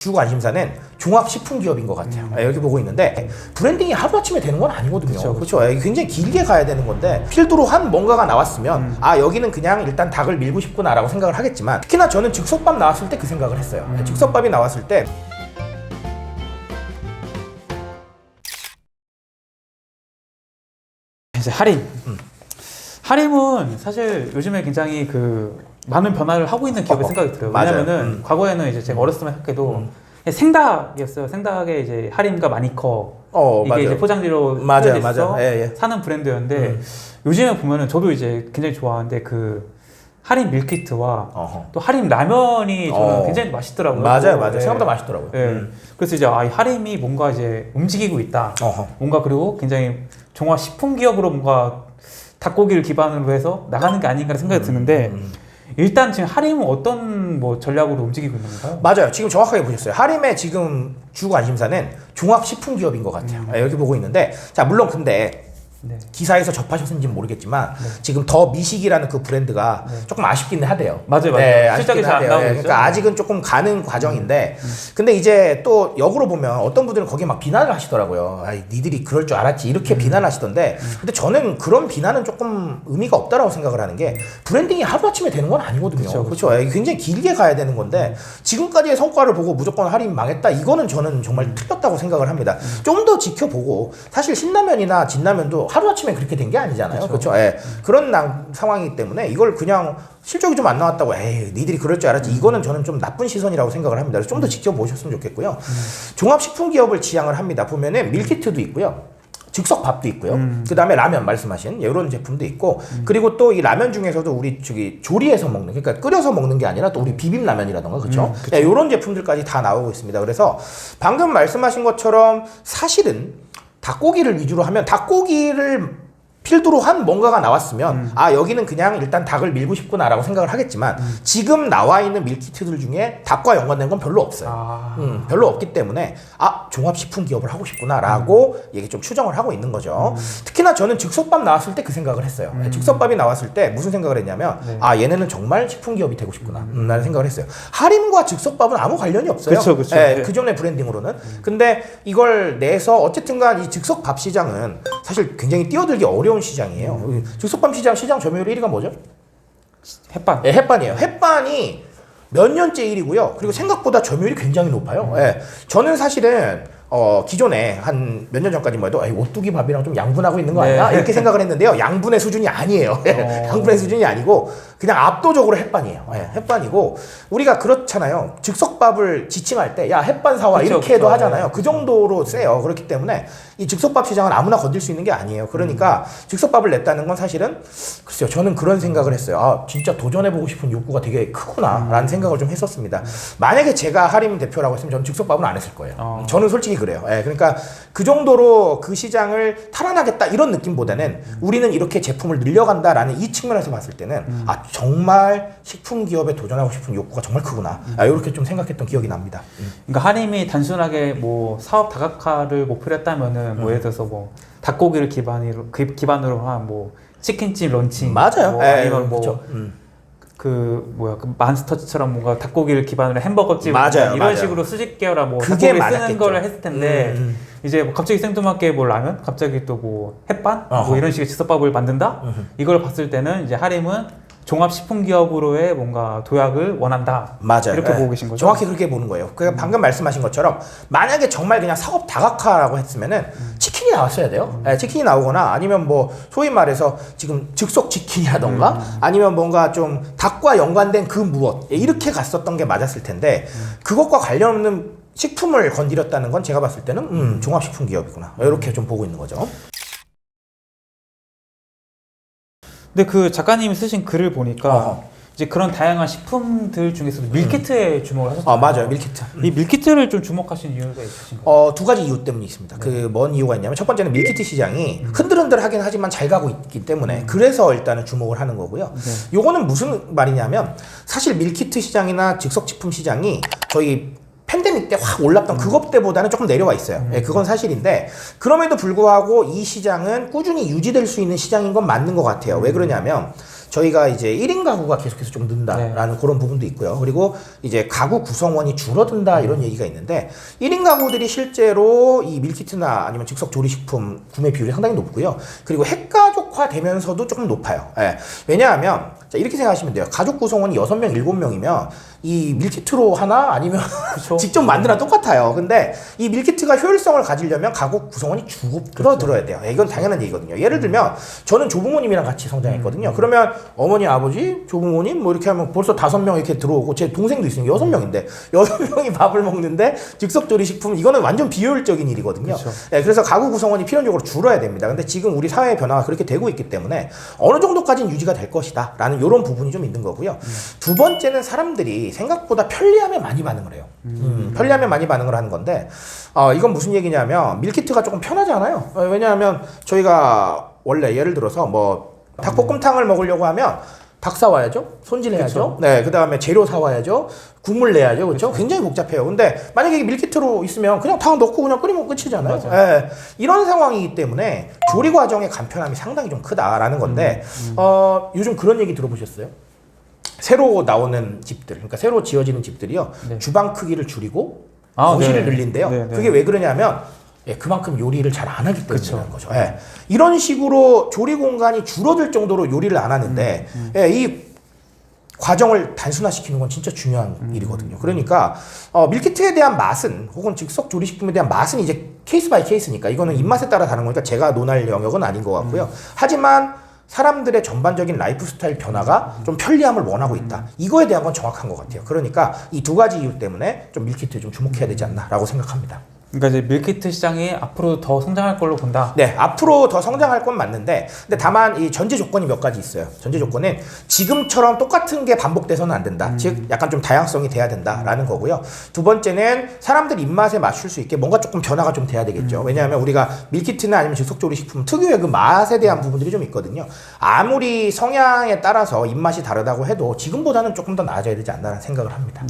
주 관심사는 종합식품기업인 것 같아요. 여기 보고 있는데 브랜딩이 하루아침에 되는 건 아니거든요. 그렇죠. 굉장히 길게 가야 되는 건데 필두로 한 뭔가가 나왔으면 아 여기는 그냥 일단 닭을 밀고 싶구나 라고 생각을 하겠지만 특히나 저는 즉석밥 나왔을 때 그 생각을 했어요. 즉석밥이 나왔을 때 이제 할인은 사실 요즘에 굉장히 많은 변화를 하고 있는 기업의 생각이 들어요. 왜냐면은 과거에는 이제 제가 어렸을 때 생각해도 생닭이었어요. 생닭에 이제 할인과 마니커 이게 맞아요. 이제 포장지로 맞아요. 사는 브랜드였는데 요즘에 보면은 저도 이제 굉장히 좋아하는데 할인 밀키트와 또 할인 라면이 저는 굉장히 맛있더라고요. 맞아요. 생각보다 맛있더라고요. 그래서 이제 이 할인이 뭔가 이제 움직이고 있다. 뭔가 그리고 굉장히 종합식품 기업으로 뭔가 닭고기를 기반으로 해서 나가는 게 아닌가 생각이 드는데 일단 지금 할인은 어떤 전략으로 움직이고 있는 건가요? 맞아요. 지금 정확하게 보셨어요. 할인의 지금 주 관심사는 종합식품기업인 것 같아요. 여기 보고 있는데 자 물론 근데 기사에서 접하셨는지는 모르겠지만 지금 더 미식이라는 그 브랜드가 조금 아쉽긴 하대요. 맞아요. 실적이 잘 안 나오고 있죠. 그러니까 아직은 조금 가는 과정인데 근데 이제 또 역으로 보면 어떤 분들은 거기에 막 비난을 하시더라고요. 아이, 니들이 그럴 줄 알았지 이렇게 비난하시던데 근데 저는 그런 비난은 조금 의미가 없다라고 생각을 하는 게 브랜딩이 하루아침에 되는 건 아니거든요. 그렇죠. 굉장히 길게 가야 되는 건데 지금까지의 성과를 보고 무조건 할인 망했다 이거는 저는 정말 틀렸다고 생각을 합니다. 좀 더 지켜보고 사실 신라면이나 진라면도 하루아침에 그렇게 된 게 아니잖아요. 그렇죠. 그런 상황이기 때문에 이걸 그냥 실적이 좀 안 나왔다고 에이 니들이 그럴 줄 알았지 이거는 저는 좀 나쁜 시선이라고 생각을 합니다. 그래서 좀 더 지켜보셨으면 좋겠고요. 종합식품기업을 지향을 합니다. 보면은 밀키트도 있고요. 즉석밥도 있고요. 그 다음에 라면 말씀하신 이런 제품도 있고 그리고 또 이 라면 중에서도 우리 조리해서 먹는 그러니까 끓여서 먹는 게 아니라 또 우리 비빔라면이라던가 그렇죠. 이런 제품들까지 다 나오고 있습니다. 그래서 방금 말씀하신 것처럼 사실은 닭고기를 위주로 하면 닭고기를 필두로 한 뭔가가 나왔으면 아 여기는 그냥 일단 닭을 밀고 싶구나 라고 생각을 하겠지만 지금 나와 있는 밀키트들 중에 닭과 연관된 건 별로 없어요. 별로 없기 때문에 아 종합식품 기업을 하고 싶구나 라고 얘기 좀 추정을 하고 있는 거죠. 특히나 저는 즉석밥 나왔을 때 그 생각을 했어요. 즉석밥이 나왔을 때 무슨 생각을 했냐면 아 얘네는 정말 식품 기업이 되고 싶구나 라는 생각을 했어요. 할인과 즉석밥은 아무 관련이 없어요. 그렇죠. 그전의 브랜딩으로는. 근데 이걸 내서 어쨌든간 이 즉석밥 시장은 사실 굉장히 뛰어들기 어려운 시장이에요. 즉석밥 시장 점유율 1위가 뭐죠? 햇반. 햇반이에요. 햇반이 몇 년째 1위고요. 그리고 생각보다 점유율이 굉장히 높아요. 저는 사실은 기존에 한 몇 년 전까지만 해도 오뚜기 밥이랑 좀 양분하고 있는 거 아니야? 이렇게 생각을 했는데요. 양분의 수준이 아니에요. 양분의 수준이 아니고 그냥 압도적으로 햇반이에요. 햇반이고 우리가 그렇잖아요. 즉석밥을 지칭할 때 야 햇반 사와 이렇게 해도 하잖아요. 그 정도로 세요. 그렇기 때문에 이 즉석밥 시장은 아무나 건들 수 있는 게 아니에요. 그러니까 즉석밥을 냈다는 건 사실은 글쎄요. 저는 그런 생각을 했어요. 아 진짜 도전해보고 싶은 욕구가 되게 크구나 라는 생각을 좀 했었습니다. 만약에 제가 하림 대표라고 했으면 저는 즉석밥은 안 했을 거예요. 저는 솔직히 그래요. 그러니까 그 정도로 그 시장을 탈환하겠다 이런 느낌보다는 우리는 이렇게 제품을 늘려간다라는 이 측면에서 봤을 때는 아 정말 식품 기업에 도전하고 싶은 욕구가 정말 크구나. 이렇게 좀 생각했던 기억이 납니다. 그러니까 할인이 단순하게 사업 다각화를 목표로 했다면은 예를 들어서 닭고기를 기반으로 한 치킨집 런칭 맞아요. 아니면 그렇죠. 맘스터치처럼 뭔가 닭고기를 기반으로 햄버거집 이런 식으로 수직 계열화 그게 닭고기 쓰는 거를 했을 텐데 이제 갑자기 생뚱맞게 라면 갑자기 또 햇반 이런 식의 즉석밥을 만든다 이걸 봤을 때는 이제 할인은 종합식품기업으로의 뭔가 도약을 원한다. 맞아요. 이렇게 보고 계신 거죠? 정확히 그렇게 보는 거예요. 그러니까 방금 말씀하신 것처럼 만약에 정말 그냥 사업 다각화라고 했으면은 치킨이 나왔어야 돼요. 치킨이 나오거나 아니면 소위 말해서 지금 즉석 치킨이라던가 아니면 뭔가 좀 닭과 연관된 그 무엇 이렇게 갔었던 게 맞았을 텐데 그것과 관련 없는 식품을 건드렸다는 건 제가 봤을 때는 종합식품 기업이구나. 이렇게 좀 보고 있는 거죠. 근데 작가님이 쓰신 글을 보니까 이제 그런 다양한 식품들 중에서도 밀키트에 주목을 하셨잖아요. 맞아요. 밀키트. 이 밀키트를 좀 주목하신 이유가 있으신가요? 두 가지 이유 때문이 있습니다. 뭔 이유가 있냐면 첫 번째는 밀키트 시장이 흔들흔들하긴 하지만 잘 가고 있기 때문에 그래서 일단은 주목을 하는 거고요. 요거는 무슨 말이냐면 사실 밀키트 시장이나 즉석식품 시장이 저희 팬데믹 때 확 올랐던 그것 때보다는 조금 내려와 있어요. 그건 사실인데 그럼에도 불구하고 이 시장은 꾸준히 유지될 수 있는 시장인 건 맞는 것 같아요. 왜 그러냐면 저희가 이제 1인 가구가 계속해서 좀 는다라는 그런 부분도 있고요. 그리고 이제 가구 구성원이 줄어든다 이런 얘기가 있는데 1인 가구들이 실제로 이 밀키트나 아니면 즉석 조리식품 구매 비율이 상당히 높고요. 그리고 핵가족화 되면서도 조금 높아요. 예. 왜냐하면 자, 이렇게 생각하시면 돼요. 가족 구성원이 6명, 7명이면 이 밀키트로 하나 아니면 직접 만드나 똑같아요. 근데 이 밀키트가 효율성을 가지려면 가족 구성원이 줄어들어야 돼요. 이건 당연한 얘기거든요. 예를 들면 저는 조부모님이랑 같이 성장했거든요. 그러면 어머니, 아버지, 조부모님 뭐 이렇게 하면 벌써 5명 이렇게 들어오고 제 동생도 있으니까 6명인데 6명이 밥을 먹는데 즉석조리식품 이거는 완전 비효율적인 일이거든요. 네, 그래서 가구 구성원이 필연적으로 줄어야 됩니다. 근데 지금 우리 사회의 변화가 그렇게 되고 있기 때문에 어느 정도까지는 유지가 될 것이다 라는 이런 부분이 좀 있는 거고요. 두 번째는 사람들이 생각보다 편리함에 많이 반응을 해요. 편리함에 많이 반응을 하는 건데 이건 무슨 얘기냐면 밀키트가 조금 편하잖아요. 왜냐하면 저희가 원래 예를 들어서 뭐 닭볶음탕을 먹으려고 하면 닭 사와야죠. 손질해야죠. 네, 그 다음에 재료 사와야죠. 국물 내야죠. 그렇죠? 굉장히 복잡해요. 근데 만약에 이게 밀키트로 있으면 그냥 닭 넣고 그냥 끓이면 끝이잖아요. 네, 이런 상황이기 때문에 조리 과정의 간편함이 상당히 좀 크다라는 건데 요즘 그런 얘기 들어보셨어요? 새로 나오는 집들, 그러니까 새로 지어지는 집들이요. 네. 주방 크기를 줄이고 거실을 늘린대요. 그게 왜 그러냐면 그만큼 요리를 잘 안 하기 때문이라는 거죠. 이런 식으로 조리 공간이 줄어들 정도로 요리를 안 하는데 이 과정을 단순화시키는 건 진짜 중요한 일이거든요. 그러니까 밀키트에 대한 맛은 혹은 즉석 조리식품에 대한 맛은 이제 케이스 바이 케이스니까 이거는 입맛에 따라 다른 거니까 제가 논할 영역은 아닌 것 같고요. 하지만 사람들의 전반적인 라이프 스타일 변화가 좀 편리함을 원하고 있다. 이거에 대한 건 정확한 것 같아요. 그러니까 이 두 가지 이유 때문에 좀 밀키트에 좀 주목해야 되지 않나라고 생각합니다. 그러니까 이제 밀키트 시장이 앞으로 더 성장할 걸로 본다. 네, 앞으로 더 성장할 건 맞는데, 근데 다만 이 전제 조건이 몇 가지 있어요. 전제 조건은 지금처럼 똑같은 게 반복돼서는 안 된다. 즉, 약간 좀 다양성이 돼야 된다라는 거고요. 두 번째는 사람들 입맛에 맞출 수 있게 뭔가 조금 변화가 좀 돼야 되겠죠. 왜냐하면 우리가 밀키트나 아니면 즉석조리식품 특유의 그 맛에 대한 부분들이 좀 있거든요. 아무리 성향에 따라서 입맛이 다르다고 해도 지금보다는 조금 더 나아져야 되지 않나라는 생각을 합니다.